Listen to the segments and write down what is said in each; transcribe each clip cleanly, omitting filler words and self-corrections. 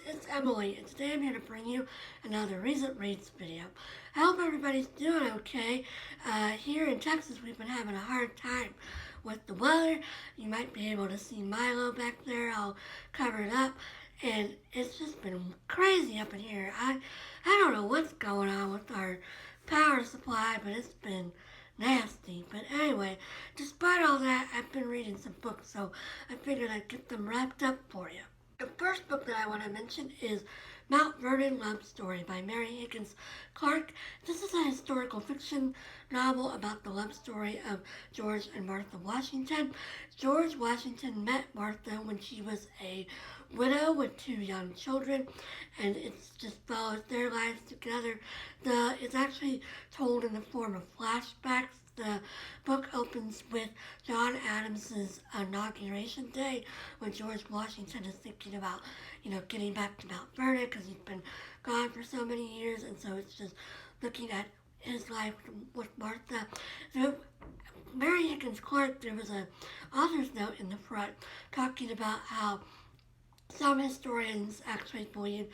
it's Emily, and today I'm here to bring you another recent reads video. I hope everybody's doing okay. Here in Texas, we've been having a hard time with the weather. You might be able to see Milo back there all covered up, and it's just been crazy up in here. I don't know what's going on with our power supply, but it's been nasty. But anyway, despite all that, I've been reading some books, so I figured I'd get them wrapped up for you. The first book that I want to mention is Mount Vernon Love Story by Mary Higgins Clark. This is a historical fiction novel about the love story of George and Martha Washington. George Washington met Martha when she was a widow with two young children, and it just follows their lives together. It's actually told in the form of flashbacks. The book opens with John Adams's inauguration day when George Washington is thinking about, getting back to Mount Vernon because he's been gone for so many years, and so it's just looking at his life with Martha. So Mary Higgins Clark, there was a author's note in the front talking about how some historians actually believe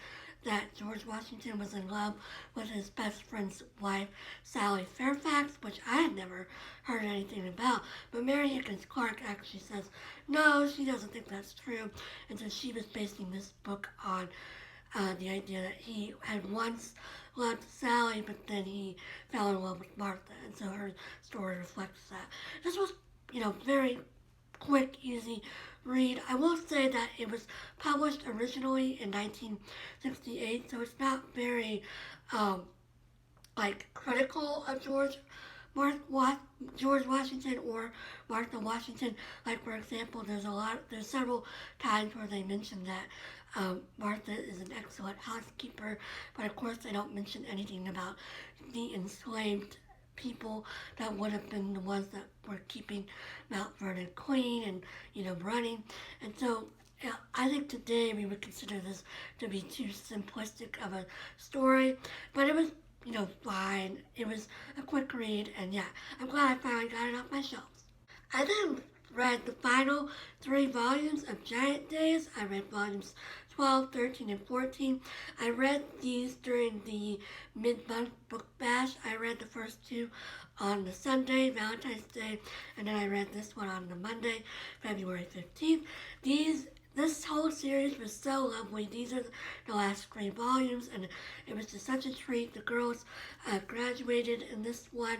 that George Washington was in love with his best friend's wife, Sally Fairfax, which I had never heard anything about. But Mary Higgins Clark actually says, no, she doesn't think that's true. And so she was basing this book on the idea that he had once loved Sally, but then he fell in love with Martha. And so her story reflects that. This was, very quick, easy read. I will say that it was published originally in 1968, so it's not very, critical of George Washington or Martha Washington. Like, for example, there's several times where they mention that Martha is an excellent housekeeper, but of course they don't mention anything about the enslaved people that would have been the ones that were keeping Mount Vernon clean and, running. And so I think today we would consider this to be too simplistic of a story, but it was, fine. It was a quick read, and yeah, I'm glad I finally got it off my shelves. I then read the final 3 volumes of Giant Days. I read volumes 12, 13, and 14. I read these during the mid-month book bash. I read the first 2 on the Sunday, Valentine's Day, and then I read this one on the Monday, February 15th. This whole series was so lovely. These are the last 3 volumes, and it was just such a treat. The girls graduated in this one,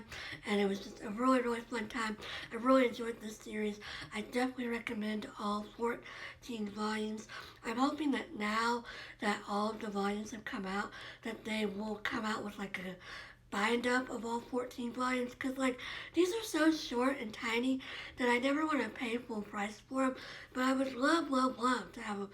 and it was just a really, really fun time. I really enjoyed this series. I definitely recommend all 14 volumes. I'm hoping that now that all of the volumes have come out, that they will come out with like a bind up of all 14 volumes, because these are so short and tiny that I never want to pay full price for them, but I would love to have a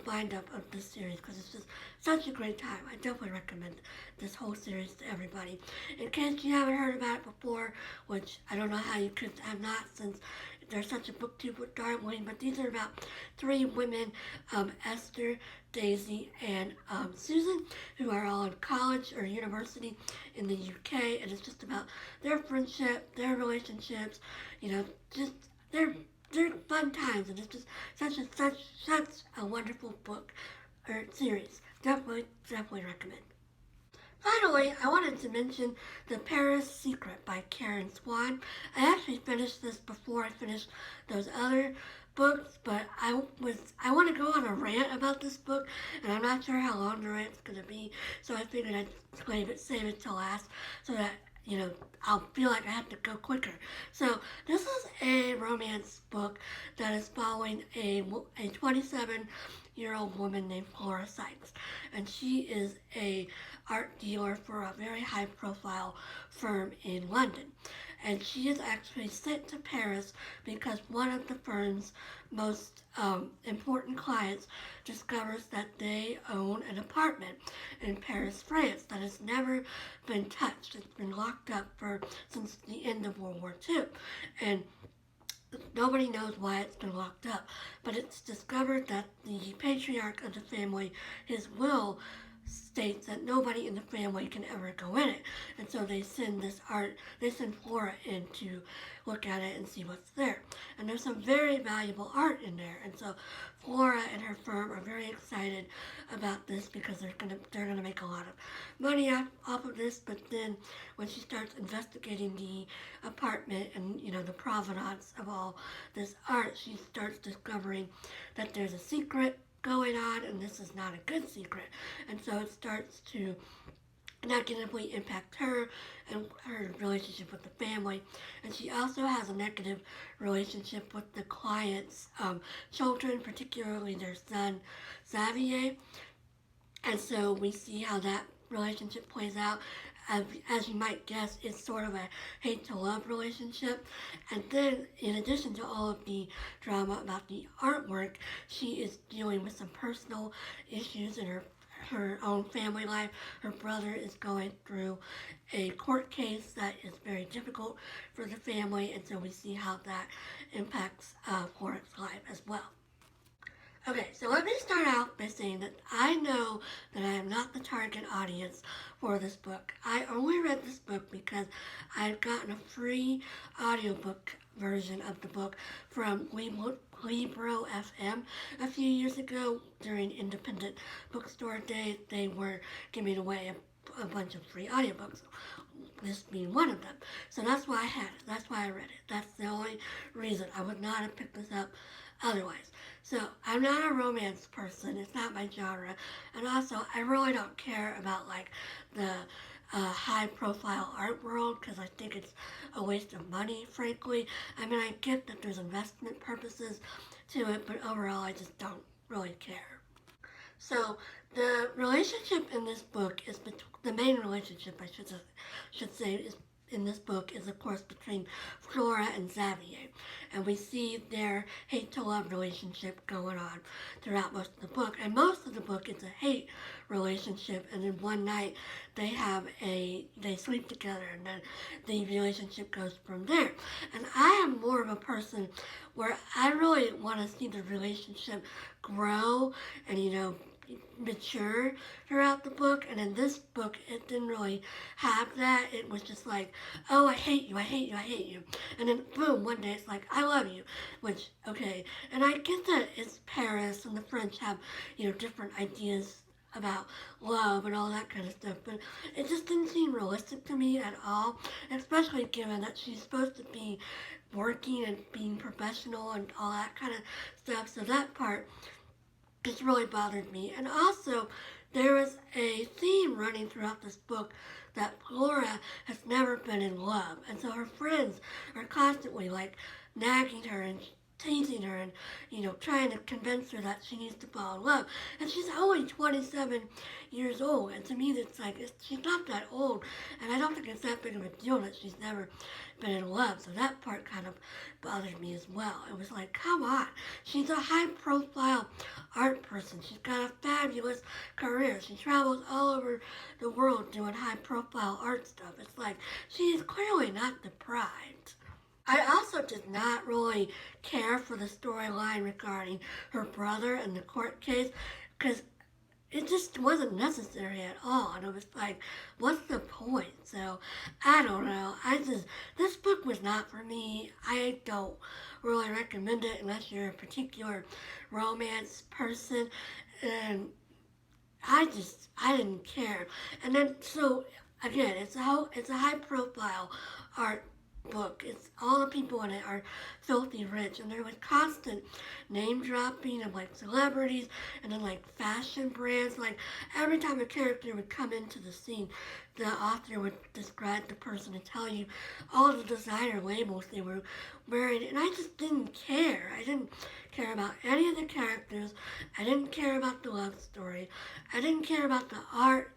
bind up of this series because it's just such a great time. I definitely recommend this whole series to everybody. In case you haven't heard about it before, which I don't know how you could have not, since there's such a booktube with Darwin, but these are about 3 women, Esther, Daisy, and Susan, who are all in college or university in the UK, and it's just about their friendship, their relationships, just their fun times, and it's just such a wonderful book or series. Definitely recommend. Finally, I wanted to mention The Paris Secret by Karen Swan. I actually finished this before I finished those other books, but I want to go on a rant about this book, and I'm not sure how long the rant's going to be, so I figured I'd save it till last, so that, I'll feel like I have to go quicker. So this is a romance book that is following a 27-year-old woman named Flora Sykes, and she is a art dealer for a very high-profile firm in London. And she is actually sent to Paris because one of the firm's most important clients discovers that they own an apartment in Paris, France that has never been touched. It's been locked up since the end of World War II. And nobody knows why it's been locked up, but it's discovered that the patriarch of the family, his will states that nobody in the family can ever go in it. And so they send Flora in to look at it and see what's there. And there's some very valuable art in there. And so Flora and her firm are very excited about this because they're gonna make a lot of money off of this. But then when she starts investigating the apartment and the provenance of all this art, she starts discovering that there's a secret going on, and this is not a good secret. And so it starts to negatively impact her and her relationship with the family. And she also has a negative relationship with the client's children, particularly their son, Xavier. And so we see how that relationship plays out. As you might guess, it's sort of a hate-to-love relationship. And then, in addition to all of the drama about the artwork, she is dealing with some personal issues in her own family life. Her brother is going through a court case that is very difficult for the family, and so we see how that impacts Flora's life as well. Okay, so let me start out by saying that I know that I am not the target audience for this book. I only read this book because I've gotten a free audiobook version of the book from Libro FM a few years ago during Independent Bookstore Day. They were giving away a bunch of free audiobooks, this being one of them. So that's why I had it. That's why I read it. That's the only reason. I would not have picked this up otherwise. So I'm not a romance person. It's not my genre. And also, I really don't care about like the high-profile art world because I think it's a waste of money, frankly. I mean, I get that there's investment purposes to it, but overall, I just don't really care. So the relationship in this book is the main relationship, I should say, is in this book is, of course, between Flora and Xavier. And we see their hate-to-love relationship going on throughout most of the book. And most of the book is a hate relationship. And then one night they sleep together, and then the relationship goes from there. And I am more of a person where I really want to see the relationship grow and, mature throughout the book. And in this book, it didn't really have that. It was just like, oh, I hate you, I hate you, I hate you. And then boom, one day it's like, I love you, which, okay. And I get that it's Paris and the French have, different ideas about love and all that kind of stuff, but it just didn't seem realistic to me at all, especially given that she's supposed to be working and being professional and all that kind of stuff. So that part just really bothered me. And also, there is a theme running throughout this book that Flora has never been in love. And so her friends are constantly like nagging her and teasing her and, trying to convince her that she needs to fall in love. And she's only 27 years old. And to me, it's like, she's not that old. And I don't think it's that big of a deal that she's never been in love. So that part kind of bothered me as well. It was like, come on. She's a high-profile art person. She's got a fabulous career. She travels all over the world doing high-profile art stuff. It's like, she is clearly not deprived. I also did not really care for the storyline regarding her brother and the court case because it just wasn't necessary at all. And it was like, what's the point? So, I don't know. This book was not for me. I don't really recommend it unless you're a particular romance person. And I didn't care. And then, so, again, it's a high-profile art book. It's all the people in it are filthy rich, and there was constant name dropping of like celebrities and then like fashion brands. Like every time a character would come into the scene, the author would describe the person and tell you all the designer labels they were wearing, and I just didn't care. I didn't care about any of the characters. I didn't care about the love story. I didn't care about the art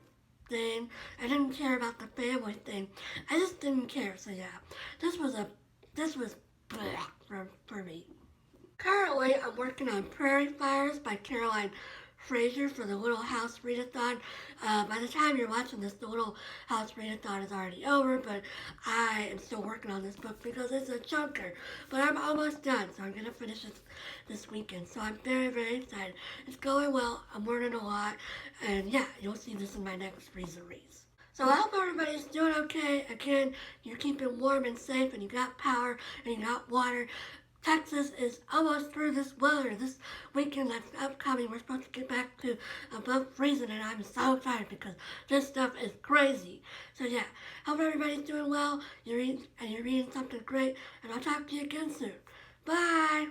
thing. I didn't care about the family thing. I just didn't care. So yeah, this was bleh for me. Currently, I'm working on Prairie Fires by Caroline Fraser for the Little House Readathon. By the time you're watching this, the Little House Readathon is already over, but I am still working on this book because it's a chunker. But I'm almost done, so I'm going to finish it this weekend. So I'm very, very excited. It's going well. I'm learning a lot. And yeah, you'll see this in my next Freezer reads. So I hope everybody's doing okay. Again, you're keeping warm and safe, and you got power, and you got water. Texas is almost through this weather. This weekend that's upcoming, we're supposed to get back to above freezing, and I'm so excited because this stuff is crazy. So yeah, hope everybody's doing well. You're reading something great, and I'll talk to you again soon. Bye.